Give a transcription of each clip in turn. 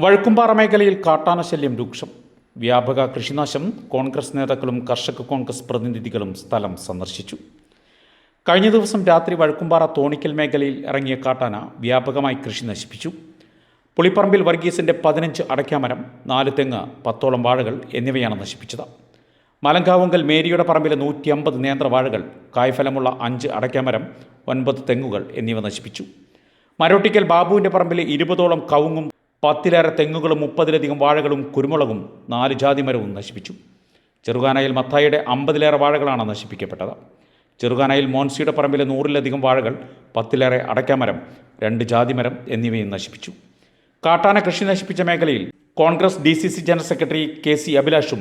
വഴുക്കുംപാറ മേഖലയിൽ കാട്ടാനശല്യം രൂക്ഷം. വ്യാപക കൃഷിനാശം. കോൺഗ്രസ് നേതാക്കളും കർഷക കോൺഗ്രസ് പ്രതിനിധികളും സ്ഥലം സന്ദർശിച്ചു. കഴിഞ്ഞ ദിവസം രാത്രി വഴുക്കുംപാറ തോണിക്കൽ മേഖലയിൽ ഇറങ്ങിയ കാട്ടാന വ്യാപകമായി കൃഷി നശിപ്പിച്ചു. പുളിപ്പറമ്പിൽ വർഗീസിൻ്റെ 15 അടയ്ക്കാമരം, 4 തെങ്ങ്, 10ഓളം വാഴകൾ എന്നിവയാണ് നശിപ്പിച്ചത്. മലങ്കാവുങ്കൽ മേരിയുടെ പറമ്പിലെ 150 നേന്ത്രവാഴകൾ, കായ്ഫലമുള്ള 5 അടയ്ക്കാമരം, 9 തെങ്ങുകൾ എന്നിവ നശിപ്പിച്ചു. മരോട്ടിക്കൽ ബാബുവിൻ്റെ പറമ്പിലെ 20ഓളം കവുങ്ങും 10ലേറെ തെങ്ങുകളും 30ലധികം വാഴകളും കുരുമുളകും 4 ജാതിമരവും നശിപ്പിച്ചു. ചെറുകാനയിൽ മത്തായിയുടെ 50ലേറെ വാഴകളാണ് നശിപ്പിക്കപ്പെട്ടത്. ചെറുകാനയിൽ മോൻസിയുടെ പറമ്പിലെ 100ലധികം വാഴകൾ, 10ലേറെ അടയ്ക്കാമരം, 2 ജാതിമരം എന്നിവയും നശിപ്പിച്ചു. കാട്ടാന കൃഷി നശിപ്പിച്ച മേഖലയിൽ Congress DCC general secretary KC അഭിലാഷും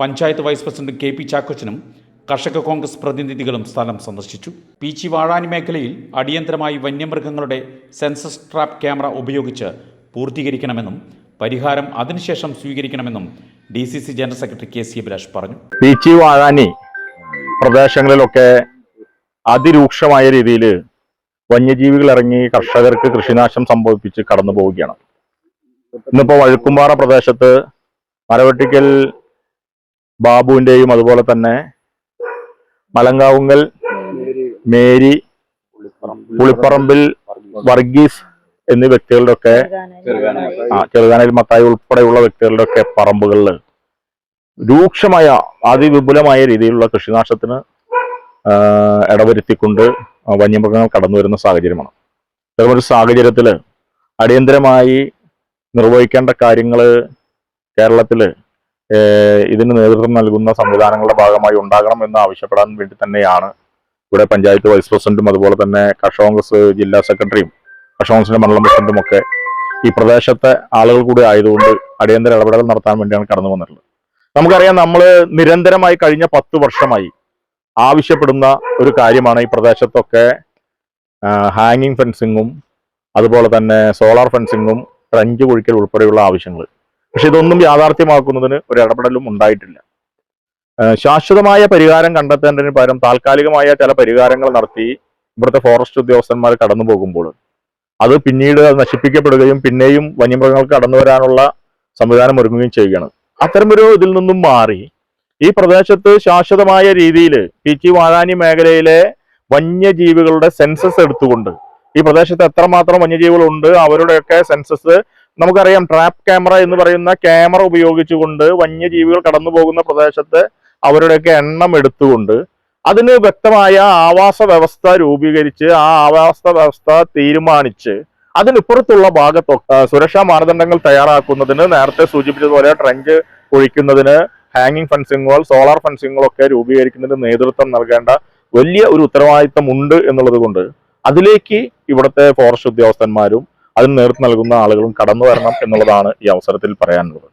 പഞ്ചായത്ത് വൈസ് പ്രസിഡന്റ് KP ചാക്കോച്ചനും കർഷക കോൺഗ്രസ് പ്രതിനിധികളും സ്ഥലം സന്ദർശിച്ചു. പീച്ചി വാഴാനി മേഖലയിൽ അടിയന്തരമായി വന്യമൃഗങ്ങളുടെ സെൻസസ് ട്രാപ്പ് ക്യാമറ ഉപയോഗിച്ച് പൂർത്തീകരിക്കണമെന്നും പരിഹാരം അതിനുശേഷം സ്വീകരിക്കണമെന്നും DCC general secretary KC Abhilash പറഞ്ഞു. പീച്ചി വാഴാനി പ്രദേശങ്ങളിലൊക്കെ അതിരൂക്ഷമായ രീതിയിൽ വന്യജീവികൾ ഇറങ്ങി കർഷകർക്ക് കൃഷിനാശം സംഭവിപ്പിച്ച് കടന്നു പോവുകയാണ്. ഇന്നിപ്പോൾ വഴുക്കുംപാറ പ്രദേശത്ത് മരവെട്ടിക്കൽ ബാബുവിൻ്റെയും അതുപോലെ തന്നെ മലങ്കാവുങ്കൽ മേരി, പുളിപ്പറമ്പിൽ വർഗീസ് എന്നീ വ്യക്തികളുടെ ഒക്കെ ചെറുകാനയിൽ മത്തായി ഉൾപ്പെടെയുള്ള വ്യക്തികളുടെ ഒക്കെ പറമ്പുകളിൽ രൂക്ഷമായ അതിവിപുലമായ രീതിയിലുള്ള കൃഷിനാശത്തിന് ഇടവരുത്തിക്കൊണ്ട് വന്യമൃഗങ്ങൾ കടന്നു വരുന്ന സാഹചര്യമാണ്. ഇത്തരമൊരു സാഹചര്യത്തിൽ അടിയന്തരമായി നിർവഹിക്കേണ്ട കാര്യങ്ങൾ കേരളത്തിൽ ഇതിന് നേതൃത്വം നൽകുന്ന സംവിധാനങ്ങളുടെ ഭാഗമായി ഉണ്ടാകണമെന്ന് ആവശ്യപ്പെടാൻ വേണ്ടി തന്നെയാണ് ഇവിടെ പഞ്ചായത്ത് വൈസ് പ്രസിഡന്റും അതുപോലെ തന്നെ കർഷക കോൺഗ്രസ് ജില്ലാ സെക്രട്ടറിയും കർഷക കോൺഗ്രസിന്റെ മണ്ഡലം പ്രസിഡന്റും ഒക്കെ ഈ പ്രദേശത്തെ ആളുകൾ കൂടി ആയതുകൊണ്ട് അടിയന്തര ഇടപെടൽ നടത്താൻ വേണ്ടിയാണ് കടന്നു വന്നിട്ടുള്ളത്. നമുക്കറിയാം, നമ്മൾ നിരന്തരമായി കഴിഞ്ഞ 10 വർഷമായി ആവശ്യപ്പെടുന്ന ഒരു കാര്യമാണ് ഈ പ്രദേശത്തൊക്കെ ഹാങ്ങിങ് ഫെൻസിങ്ങും അതുപോലെ തന്നെ സോളാർ ഫെൻസിങ്ങും ട്രഞ്ച് കുഴിക്കൽ ഉൾപ്പെടെയുള്ള ആവശ്യങ്ങൾ. പക്ഷെ ഇതൊന്നും യാഥാർത്ഥ്യമാക്കുന്നതിന് ഒരു ഇടപെടലും ഉണ്ടായിട്ടില്ല. ശാശ്വതമായ പരിഹാരം കണ്ടെത്തേണ്ടതിന് പകരം താൽക്കാലികമായ ചില പരിഹാരങ്ങൾ നടത്തി ഇവിടുത്തെ ഫോറസ്റ്റ് ഉദ്യോഗസ്ഥന്മാർ കടന്നു പോകുമ്പോൾ അത് പിന്നീട് നശിപ്പിക്കപ്പെടുകയും പിന്നെയും വന്യമൃഗങ്ങൾക്ക് കടന്നു വരാനുള്ള സംവിധാനം ഒരുങ്ങുകയും ചെയ്യുകയാണ്. അത്തരമൊരു ഇതിൽ നിന്നും മാറി ഈ പ്രദേശത്ത് ശാശ്വതമായ രീതിയിൽ പീച്ചി വാഴാനി മേഖലയിലെ വന്യജീവികളുടെ സെൻസസ് എടുത്തുകൊണ്ട് ഈ പ്രദേശത്ത് എത്രമാത്രം വന്യജീവികളുണ്ട് അവരുടെയൊക്കെ സെൻസസ് നമുക്കറിയാം. ട്രാപ്പ് ക്യാമറ എന്ന് പറയുന്ന ക്യാമറ ഉപയോഗിച്ചുകൊണ്ട് വന്യജീവികൾ കടന്നു പോകുന്ന പ്രദേശത്ത് അവരുടെയൊക്കെ എണ്ണം എടുത്തുകൊണ്ട് അതിന് വ്യക്തമായ ആവാസ വ്യവസ്ഥ രൂപീകരിച്ച് ആ ആവാസ വ്യവസ്ഥ തീരുമാനിച്ച് അതിനിപ്പുറത്തുള്ള ഭാഗത്തൊക്കെ സുരക്ഷാ മാനദണ്ഡങ്ങൾ തയ്യാറാക്കുന്നതിന് നേരത്തെ സൂചിപ്പിച്ചതുപോലെ ട്രഞ്ച് ഒഴിക്കുന്നതിന് ഹാങ്ങിങ് ഫെൻസിങ്ങുകൾ, സോളാർ ഫെൻസിങ്ങുകളൊക്കെ രൂപീകരിക്കുന്നതിന് നേതൃത്വം നൽകേണ്ട വലിയ ഒരു ഉത്തരവാദിത്തം ഉണ്ട് എന്നുള്ളത് കൊണ്ട് അതിലേക്ക് ഇവിടുത്തെ ഫോറസ്റ്റ് ഉദ്യോഗസ്ഥന്മാരും അതിന് നേതൃത്വം നൽകുന്ന ആളുകളും കടന്നു വരണം എന്നുള്ളതാണ് ഈ അവസരത്തിൽ പറയാനുള്ളത്.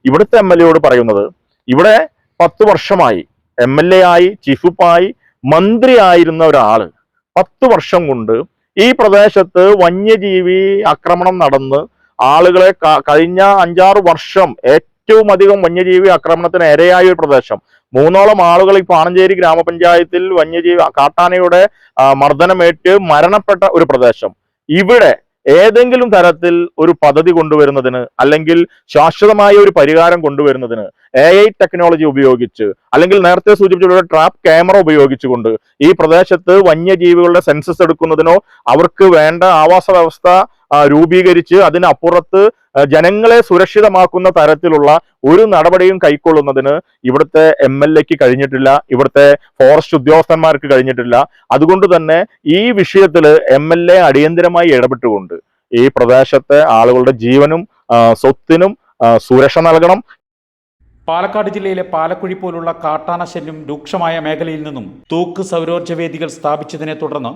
ഇവിടുത്തെ MLA യോട് പറയുന്നത്, ഇവിടെ 10 വർഷമായി MLA ആയി, ചീഫ് വിപ്പായി, മന്ത്രിയായിരുന്ന ഒരാള് 10 വർഷം കൊണ്ട് ഈ പ്രദേശത്ത് വന്യജീവി ആക്രമണം നടന്ന് ആളുകളെ കഴിഞ്ഞ 5-6 വർഷം ഏറ്റവും അധികം വന്യജീവി ആക്രമണത്തിന് ഇരയായ ഒരു പ്രദേശം. 3ഓളം ആളുകൾ ഈ പാണഞ്ചേരി ഗ്രാമപഞ്ചായത്തിൽ വന്യജീവി കാട്ടാനയുടെ മർദ്ദനമേറ്റ് മരണപ്പെട്ട ഒരു പ്രദേശം. ഇവിടെ ഏതെങ്കിലും തരത്തിൽ ഒരു പദ്ധതി കൊണ്ടുവരുന്നതിന് അല്ലെങ്കിൽ ശാശ്വതമായ ഒരു പരിഹാരം കൊണ്ടുവരുന്നതിന് AI ടെക്നോളജി ഉപയോഗിച്ച് അല്ലെങ്കിൽ നേരത്തെ സൂചിപ്പിച്ച ട്രാപ്പ് ക്യാമറ ഉപയോഗിച്ചുകൊണ്ട് ഈ പ്രദേശത്ത് വന്യജീവികളുടെ സെൻസസ് എടുക്കുന്നതിനോ അവർക്ക് വേണ്ട ആവാസ വ്യവസ്ഥ രൂപീകരിച്ച് അതിനപ്പുറത്ത് ജനങ്ങളെ സുരക്ഷിതമാക്കുന്ന തരത്തിലുള്ള ഒരു നടപടിയും കൈക്കൊള്ളുന്നതിന് ഇവിടുത്തെ MLAക്ക് കഴിഞ്ഞിട്ടില്ല, ഇവിടുത്തെ ഫോറസ്റ്റ് ഉദ്യോഗസ്ഥന്മാർക്ക് കഴിഞ്ഞിട്ടില്ല. അതുകൊണ്ട് തന്നെ ഈ വിഷയത്തിൽ MLA അടിയന്തരമായി ഇടപെട്ടുകൊണ്ട് ഈ പ്രദേശത്തെ ആളുകളുടെ ജീവനും സ്വത്തിനും സുരക്ഷ നൽകണം. പാലക്കാട് ജില്ലയിലെ പാലക്കുഴി പോലുള്ള കാട്ടാനശല്യം രൂക്ഷമായ മേഖലയിൽ നിന്നും തൂക്ക് സൗരോർജ്ജ വേദികൾ സ്ഥാപിച്ചതിനെ തുടർന്ന്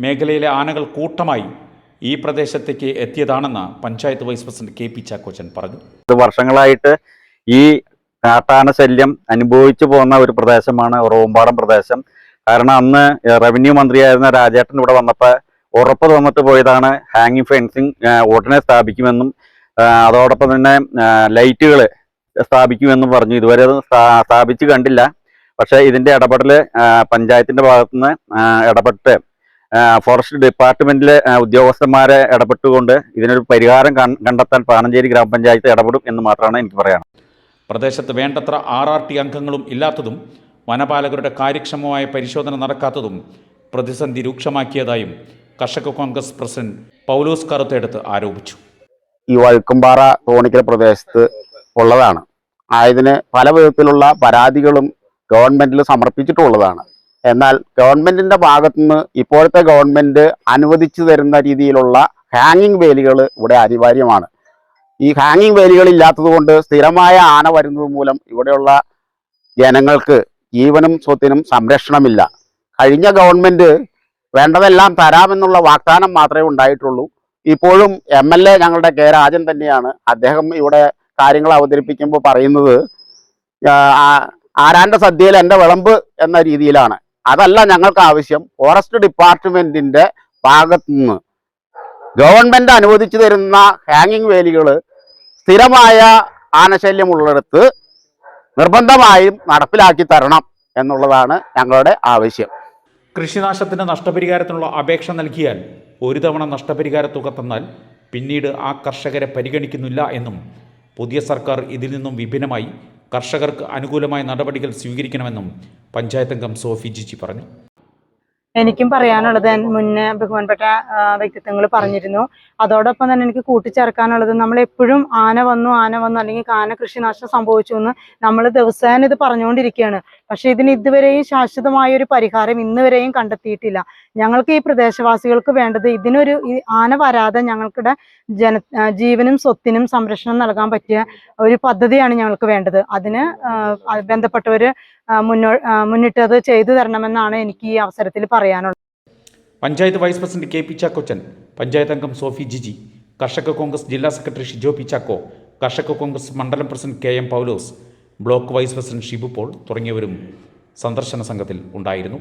മേഖലയിലെ ആനകൾ കൂട്ടമായി ഈ പ്രദേശത്തേക്ക് എത്തിയതാണെന്ന് panchayat vice president KP Chakkochan പറഞ്ഞു. വർഷങ്ങളായിട്ട് ഈ കാട്ടാന ശല്യം അനുഭവിച്ചു പോകുന്ന ഒരു പ്രദേശമാണ് ഉറവമ്പാടം പ്രദേശം. കാരണം അന്ന് റവന്യൂ മന്ത്രിയായിരുന്ന രാജേട്ടൻ ഇവിടെ വന്നപ്പോൾ ഉറപ്പ് തന്നിട്ട് പോയതാണ് ഹാങ്ങിങ് ഫെൻസിങ് ഉടനെ സ്ഥാപിക്കുമെന്നും അതോടൊപ്പം തന്നെ ലൈറ്റുകൾ സ്ഥാപിക്കുമെന്നും പറഞ്ഞു. ഇതുവരെ അത് സ്ഥാപിച്ച് കണ്ടില്ല. പക്ഷേ ഇതിൻ്റെ ഇടപെടൽ പഞ്ചായത്തിൻ്റെ ഭാഗത്തുനിന്ന് ഇടപെട്ട് ഫോറസ്റ്റ് ഡിപ്പാർട്ട്മെന്റിലെ ഉദ്യോഗസ്ഥന്മാരെ ഇടപെട്ടുകൊണ്ട് ഇതിനൊരു പരിഹാരം കണ്ടെത്താൻ പാണഞ്ചേരി ഗ്രാമപഞ്ചായത്ത് ഇടപെടും എന്ന് മാത്രമാണ് എനിക്ക് പറയാൻ. പ്രദേശത്ത് വേണ്ടത്ര RRT അംഗങ്ങളും ഇല്ലാത്തതും വനപാലകരുടെ കാര്യക്ഷമമായ പരിശോധന നടക്കാത്തതും പ്രതിസന്ധി രൂക്ഷമാക്കിയതായും കർഷക കോൺഗ്രസ് പ്രസിഡന്റ് പൗലോസ് കറുത്തേടത്ത് ആരോപിച്ചു. ഈ വഴുക്കുംപാറ തോണിക്കൽ പ്രദേശത്ത് ഉള്ളതാണ്. ആയതിന് പല വിധത്തിലുള്ള പരാതികളും ഗവൺമെന്റിൽ സമർപ്പിച്ചിട്ടുള്ളതാണ്. എന്നാൽ ഗവൺമെന്റിന്റെ ഭാഗത്തുനിന്ന് ഇപ്പോഴത്തെ ഗവൺമെന്റ് അനുവദിച്ചു തരുന്ന രീതിയിലുള്ള ഹാങ്ങിങ് വേലികൾ ഇവിടെ അനിവാര്യമാണ്. ഈ ഹാങ്ങിങ് വേലികൾ ഇല്ലാത്തതുകൊണ്ട് സ്ഥിരമായ ആന വരുന്നത് മൂലം ഇവിടെയുള്ള ജനങ്ങൾക്ക് ജീവനും സ്വത്തിനും സംരക്ഷണമില്ല. കഴിഞ്ഞ ഗവൺമെന്റ് വേണ്ടതെല്ലാം തരാമെന്നുള്ള വാഗ്ദാനം മാത്രമേ ഉണ്ടായിട്ടുള്ളൂ. ഇപ്പോഴും MLA ഞങ്ങളുടെ K. രാജൻ തന്നെയാണ്. അദ്ദേഹം ഇവിടെ കാര്യങ്ങൾ അവതരിപ്പിക്കുമ്പോൾ പറയുന്നത് ആരാന്റെ സദ്യയിൽ എൻ്റെ വിളമ്പ് എന്ന രീതിയിലാണ്. അതല്ല ഞങ്ങൾക്ക് ആവശ്യം. ഫോറസ്റ്റ് ഡിപ്പാർട്ട്മെന്റിന്റെ ഭാഗത്തുനിന്ന് ഗവൺമെന്റ് അനുവദിച്ചു തരുന്ന ഹാങ്ങിങ് വേലികൾ സ്ഥിരമായ ആനശല്യമുള്ളിടത്ത് നിർബന്ധമായും നടപ്പിലാക്കി തരണം എന്നുള്ളതാണ് ഞങ്ങളുടെ ആവശ്യം. കൃഷിനാശത്തിന് നഷ്ടപരിഹാരത്തിനുള്ള അപേക്ഷ നൽകിയാൽ ഒരു തവണ നഷ്ടപരിഹാര തുക തന്നാൽ പിന്നീട് ആ കർഷകരെ പരിഗണിക്കുന്നില്ല എന്നും പുതിയ സർക്കാർ ഇതിൽ നിന്നും വിഭിന്നമായി കർഷകർക്ക് അനുകൂലമായ നടപടികൾ സ്വീകരിക്കണമെന്നും പഞ്ചായത്ത് അംഗം സോഫി ജിജി പറഞ്ഞു. എനിക്കും പറയാനുള്ളത് മുന്നേ ബഹുമാനപ്പെട്ട വ്യക്തിത്വങ്ങൾ പറഞ്ഞിരുന്നു. അതോടൊപ്പം തന്നെ എനിക്ക് കൂട്ടിച്ചേർക്കാനുള്ളത്, നമ്മളെപ്പോഴും ആന വന്നു അല്ലെങ്കിൽ ആന കൃഷിനാശം സംഭവിച്ചു എന്ന് നമ്മൾ ദിവസേന ഇത് പറഞ്ഞുകൊണ്ടിരിക്കുകയാണ്. പക്ഷെ ഇതിന് ഇതുവരെയും ശാശ്വതമായ ഒരു പരിഹാരം ഇന്ന് വരെയും കണ്ടെത്തിയിട്ടില്ല. ഞങ്ങൾക്ക് ഈ പ്രദേശവാസികൾക്ക് വേണ്ടത് ഇതിനൊരു ആന വരാതെ ഞങ്ങൾക്കിടെ ജീവനും സ്വത്തിനും സംരക്ഷണം നൽകാൻ പറ്റിയ ഒരു പദ്ധതിയാണ് ഞങ്ങൾക്ക് വേണ്ടത്. അതിന് ബന്ധപ്പെട്ടവർ മുന്നിട്ട് അത് ചെയ്തു തരണമെന്നാണ് എനിക്ക് ഈ അവസരത്തിൽ പറയാനുള്ളത്. Panchayat vice president KP Chackochan, panchayat അംഗം സോഫി ജിജി, കർഷക കോൺഗ്രസ് ജില്ലാ സെക്രട്ടറി ഷിജോ പി ചാക്കോ, കർഷക കോൺഗ്രസ് മണ്ഡലം president KM Paulose, block vice president Shibu Paul തുടങ്ങിയവരും സന്ദർശന സംഘത്തിൽ ഉണ്ടായിരുന്നു.